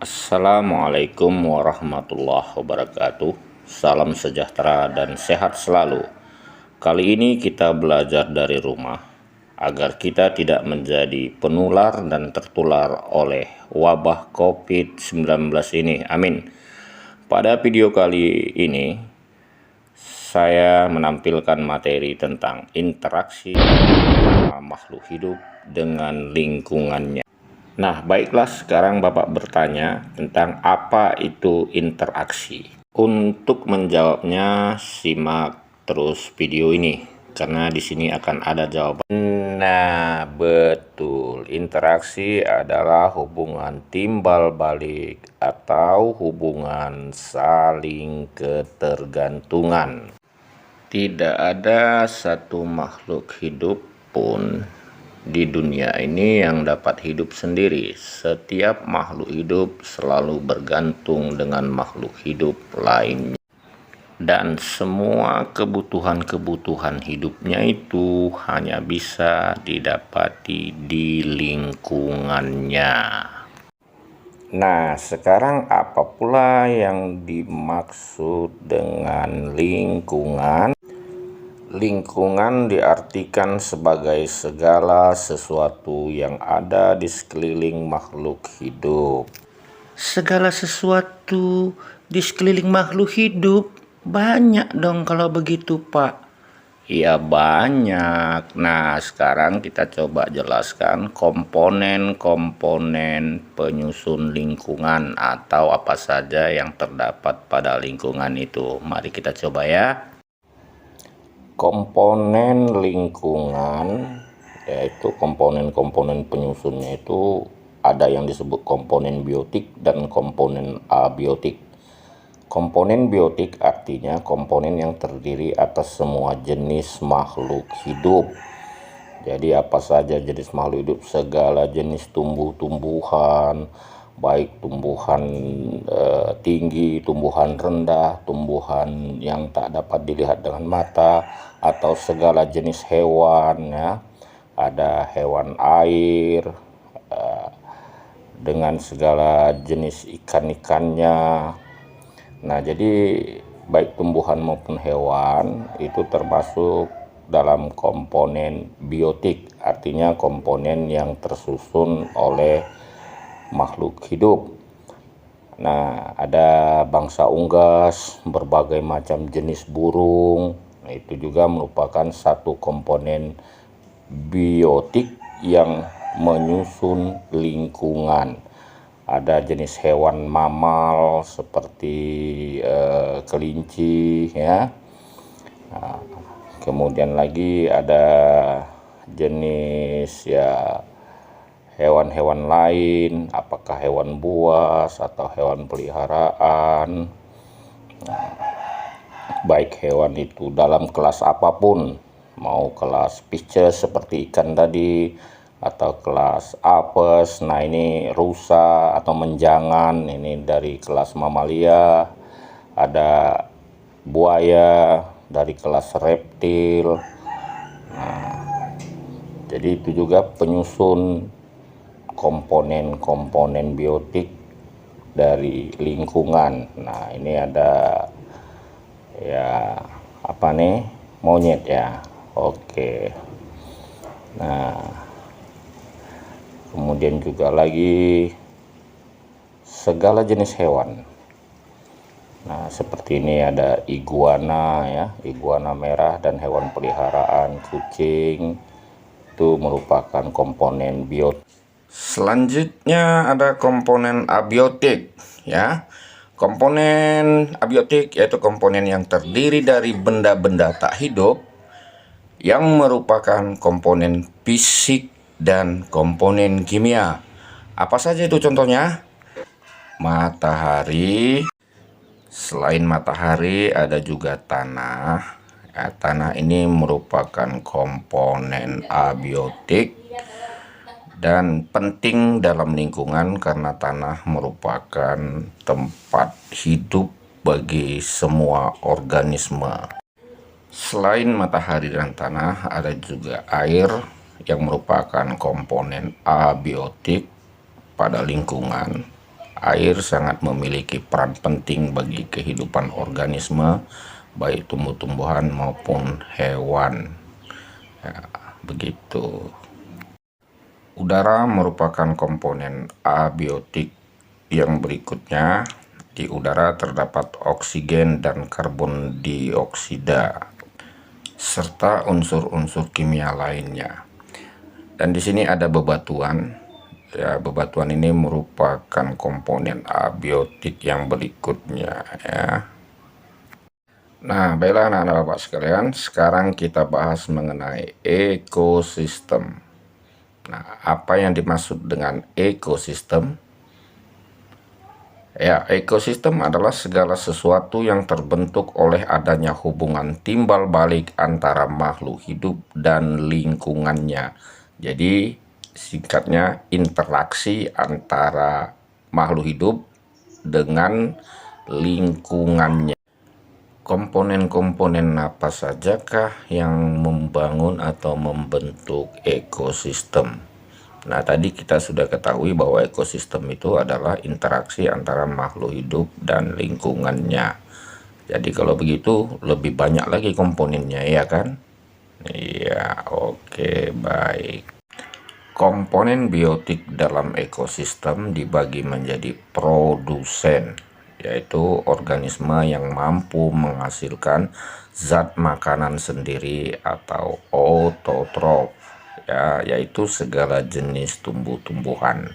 Assalamualaikum warahmatullahi wabarakatuh. Salam sejahtera dan sehat selalu. Kali ini kita belajar dari rumah agar kita tidak menjadi penular dan tertular oleh wabah COVID-19 ini. Amin. Pada video kali ini saya menampilkan materi tentang interaksi makhluk hidup dengan lingkungannya. Nah, baiklah, sekarang Bapak bertanya tentang apa itu interaksi. Untuk menjawabnya, simak terus video ini karena di sini akan ada jawaban. Nah, betul. Interaksi adalah hubungan timbal balik atau hubungan saling ketergantungan. Tidak ada satu makhluk hidup pun di dunia ini yang dapat hidup sendiri. Setiap makhluk hidup selalu bergantung dengan makhluk hidup lainnya. Dan semua kebutuhan-kebutuhan hidupnya itu hanya bisa didapati di lingkungannya. Nah, sekarang apa pula yang dimaksud dengan lingkungan? Lingkungan diartikan sebagai segala sesuatu yang ada di sekeliling makhluk hidup. Segala sesuatu di sekeliling makhluk hidup? Banyak dong kalau begitu, Pak. Ya banyak. Nah, sekarang kita coba jelaskan komponen-komponen penyusun lingkungan atau apa saja yang terdapat pada lingkungan itu. Mari kita coba ya. Komponen lingkungan, yaitu komponen-komponen penyusunnya itu ada yang disebut komponen biotik dan komponen abiotik. Komponen biotik artinya komponen yang terdiri atas semua jenis makhluk hidup. Jadi apa saja jenis makhluk hidup, segala jenis tumbuh-tumbuhan, baik tumbuhan tinggi, tumbuhan rendah, tumbuhan yang tak dapat dilihat dengan mata, atau segala jenis hewan ya. Ada hewan air dengan segala jenis ikan-ikannya. Nah, jadi baik tumbuhan maupun hewan itu termasuk dalam komponen biotik, artinya komponen yang tersusun oleh makhluk hidup. Nah, ada bangsa unggas, berbagai macam jenis burung. Nah, itu juga merupakan satu komponen biotik yang menyusun lingkungan. Ada jenis hewan mamal seperti kelinci ya. Nah, kemudian lagi ada jenis ya hewan-hewan lain, apakah hewan buas atau hewan peliharaan. Nah, baik hewan itu dalam kelas apapun, mau kelas Pisces seperti ikan tadi, atau kelas apes, nah ini rusa atau menjangan, ini dari kelas mamalia. Ada buaya dari kelas reptil. Nah, jadi itu juga penyusun komponen-komponen biotik dari lingkungan. Nah, ini ada ya apa nih, monyet ya. Oke. Nah, kemudian juga lagi segala jenis hewan. Nah, seperti ini ada iguana ya, iguana merah dan hewan peliharaan kucing. Itu merupakan komponen biotik. Selanjutnya ada komponen abiotik ya. Komponen abiotik yaitu komponen yang terdiri dari benda-benda tak hidup yang merupakan komponen fisik dan komponen kimia. Apa saja itu contohnya? Matahari. Selain matahari ada juga tanah. Ya, tanah ini merupakan komponen abiotik dan penting dalam lingkungan karena tanah merupakan tempat hidup bagi semua organisme. Selain matahari dan tanah, ada juga air yang merupakan komponen abiotik pada lingkungan. Air sangat memiliki peran penting bagi kehidupan organisme, baik tumbuh-tumbuhan maupun hewan. Ya, begitu. Udara merupakan komponen abiotik yang berikutnya. Di udara terdapat oksigen dan karbon dioksida serta unsur-unsur kimia lainnya. Dan di sini ada bebatuan. Ya, bebatuan ini merupakan komponen abiotik yang berikutnya ya. Nah, baiklah anak-anak Bapak sekalian, sekarang kita bahas mengenai ekosistem. Nah, apa yang dimaksud dengan ekosistem? Ya, ekosistem adalah segala sesuatu yang terbentuk oleh adanya hubungan timbal balik antara makhluk hidup dan lingkungannya. Jadi, singkatnya interaksi antara makhluk hidup dengan lingkungannya. Komponen-komponen apa sajakah yang membangun atau membentuk ekosistem? Nah, tadi kita sudah ketahui bahwa ekosistem itu adalah interaksi antara makhluk hidup dan lingkungannya. Jadi kalau begitu lebih banyak lagi komponennya, ya kan? Iya, oke, baik. Komponen biotik dalam ekosistem dibagi menjadi produsen, yaitu organisme yang mampu menghasilkan zat makanan sendiri atau autotrof, ya, yaitu segala jenis tumbuh-tumbuhan,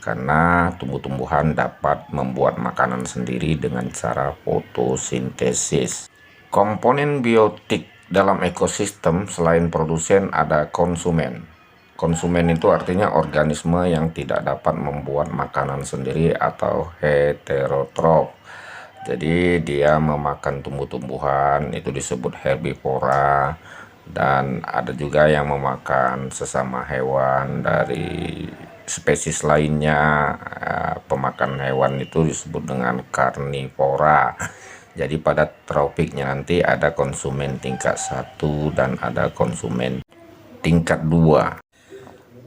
karena tumbuh-tumbuhan dapat membuat makanan sendiri dengan cara fotosintesis. Komponen biotik dalam ekosistem selain produsen ada konsumen. Konsumen itu artinya organisme yang tidak dapat membuat makanan sendiri atau heterotrof. Jadi dia memakan tumbuh-tumbuhan, itu disebut herbivora. Dan ada juga yang memakan sesama hewan dari spesies lainnya. Pemakan hewan itu disebut dengan karnivora. Jadi pada tropiknya nanti ada konsumen tingkat 1 dan ada konsumen tingkat 2.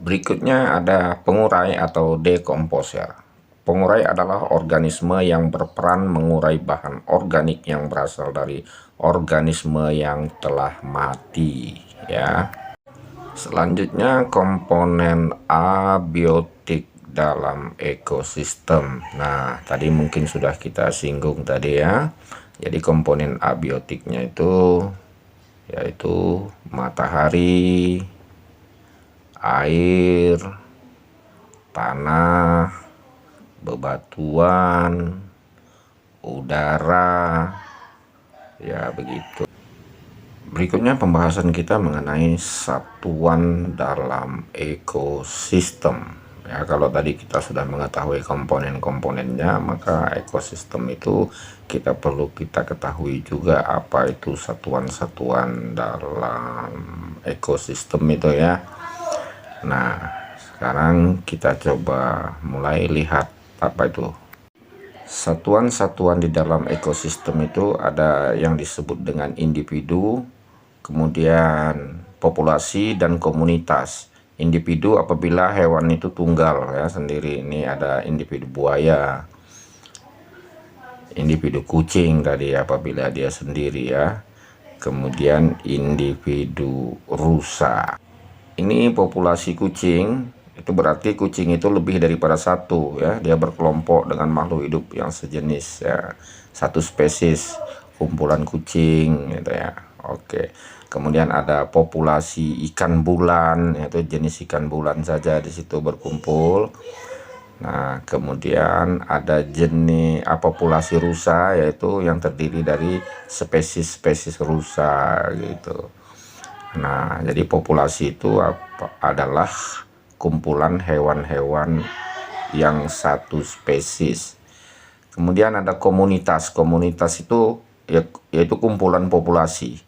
Berikutnya ada pengurai atau dekomposer. Pengurai adalah organisme yang berperan mengurai bahan organik yang berasal dari organisme yang telah mati, ya. Selanjutnya komponen abiotik dalam ekosistem. Nah, tadi mungkin sudah kita singgung tadi ya. Jadi komponen abiotiknya itu yaitu matahari, air, tanah, bebatuan, udara, ya begitu. Berikutnya pembahasan kita mengenai satuan dalam ekosistem. Ya, kalau tadi kita sudah mengetahui komponen-komponennya, maka ekosistem itu perlu kita ketahui juga apa itu satuan-satuan dalam ekosistem itu ya. Nah, sekarang kita coba mulai lihat apa itu. Satuan-satuan di dalam ekosistem itu ada yang disebut dengan individu, kemudian populasi dan komunitas. Individu apabila hewan itu tunggal ya sendiri. Ini ada individu buaya, individu kucing tadi apabila dia sendiri ya. Kemudian individu rusa. Ini populasi kucing, itu berarti kucing itu lebih daripada satu ya. Dia berkelompok dengan makhluk hidup yang sejenis ya. Satu spesies kumpulan kucing gitu ya. Oke. Kemudian ada populasi ikan bulan, yaitu jenis ikan bulan saja di situ berkumpul. Nah, kemudian ada jenis populasi rusa, yaitu yang terdiri dari spesies-spesies rusa gitu. Nah, jadi populasi itu adalah kumpulan hewan-hewan yang satu spesies. Kemudian ada komunitas. Komunitas itu yaitu kumpulan populasi.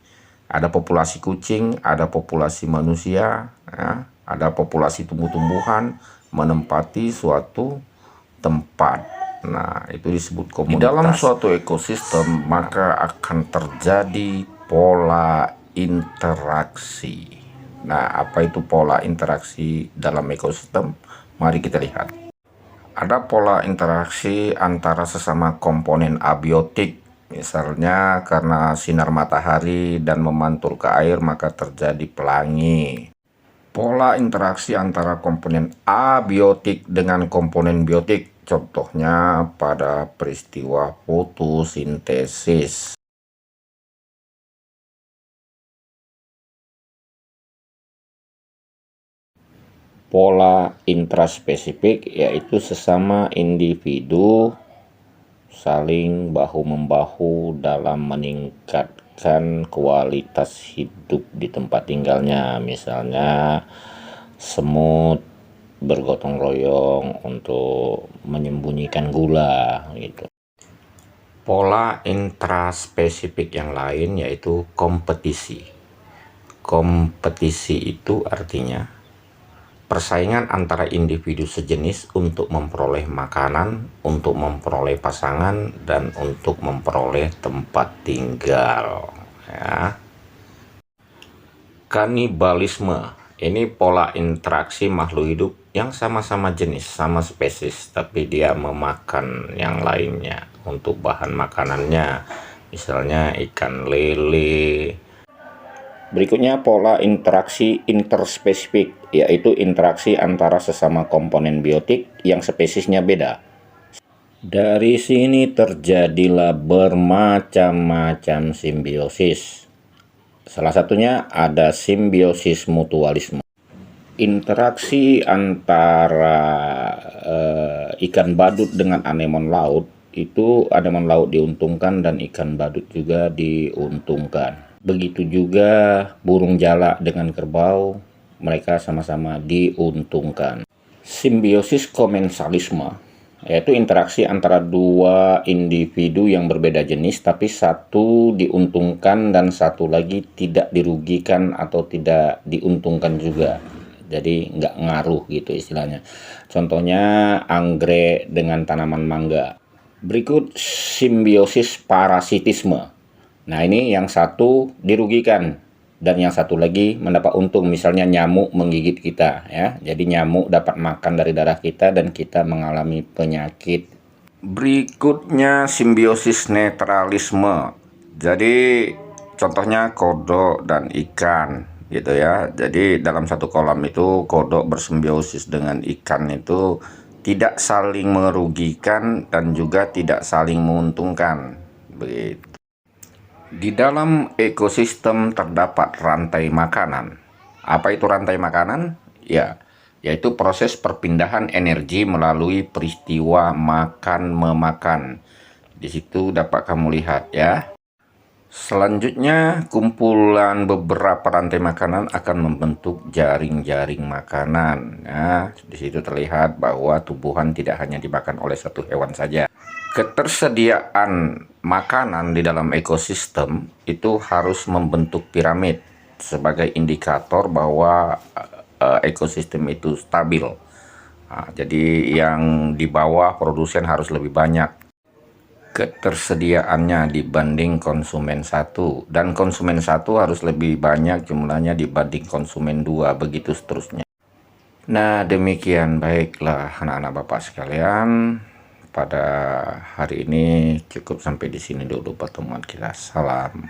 Ada populasi kucing, ada populasi manusia, ya, ada populasi tumbuh-tumbuhan menempati suatu tempat. Nah, itu disebut komunitas. Di dalam suatu ekosistem maka akan terjadi pola interaksi. Nah, apa itu pola interaksi dalam ekosistem? Mari kita lihat. Ada pola interaksi antara sesama komponen abiotik. Misalnya karena sinar matahari dan memantul ke air maka terjadi pelangi. Pola interaksi antara komponen abiotik dengan komponen biotik, contohnya pada peristiwa fotosintesis. Pola intraspesifik yaitu sesama individu saling bahu-membahu dalam meningkatkan kualitas hidup di tempat tinggalnya. Misalnya semut bergotong royong untuk menyembunyikan gula gitu. Pola intraspesifik yang lain yaitu kompetisi. Kompetisi itu artinya persaingan antara individu sejenis untuk memperoleh makanan, untuk memperoleh pasangan, dan untuk memperoleh tempat tinggal. Ya. Kanibalisme, ini pola interaksi makhluk hidup yang sama-sama jenis, sama spesies, tapi dia memakan yang lainnya untuk bahan makanannya. Misalnya ikan lele. Berikutnya pola interaksi interspesifik, yaitu interaksi antara sesama komponen biotik yang spesiesnya beda. Dari sini terjadilah bermacam-macam simbiosis. Salah satunya ada simbiosis mutualisme. Interaksi antara ikan badut dengan anemon laut, itu anemon laut diuntungkan dan ikan badut juga diuntungkan. Begitu juga burung jalak dengan kerbau, mereka sama-sama diuntungkan. Simbiosis komensalisme, yaitu interaksi antara dua individu yang berbeda jenis, tapi satu diuntungkan dan satu lagi tidak dirugikan atau tidak diuntungkan juga. Jadi nggak ngaruh gitu istilahnya. Contohnya anggrek dengan tanaman mangga. Berikut simbiosis parasitisme. Nah ini yang satu dirugikan dan yang satu lagi mendapat untung. Misalnya nyamuk menggigit kita ya. Jadi nyamuk dapat makan dari darah kita dan kita mengalami penyakit. Berikutnya simbiosis netralisme. Jadi contohnya kodok dan ikan gitu ya. Jadi dalam satu kolam itu kodok bersimbiosis dengan ikan itu tidak saling merugikan dan juga tidak saling menguntungkan. Begitu. Di dalam ekosistem terdapat rantai makanan. Apa itu rantai makanan? Ya, yaitu proses perpindahan energi melalui peristiwa makan-memakan. Di situ dapat kamu lihat ya. Selanjutnya, kumpulan beberapa rantai makanan akan membentuk jaring-jaring makanan. Nah, di situ terlihat bahwa tumbuhan tidak hanya dimakan oleh satu hewan saja. Ketersediaan makanan di dalam ekosistem itu harus membentuk piramid sebagai indikator bahwa ekosistem itu stabil. Nah, jadi yang di bawah produsen harus lebih banyak ketersediaannya dibanding konsumen satu, dan konsumen satu harus lebih banyak jumlahnya dibanding konsumen dua, begitu seterusnya. Nah demikian, baiklah anak-anak bapak sekalian, pada hari ini cukup sampai di sini dulu pertemuan kita. Salam.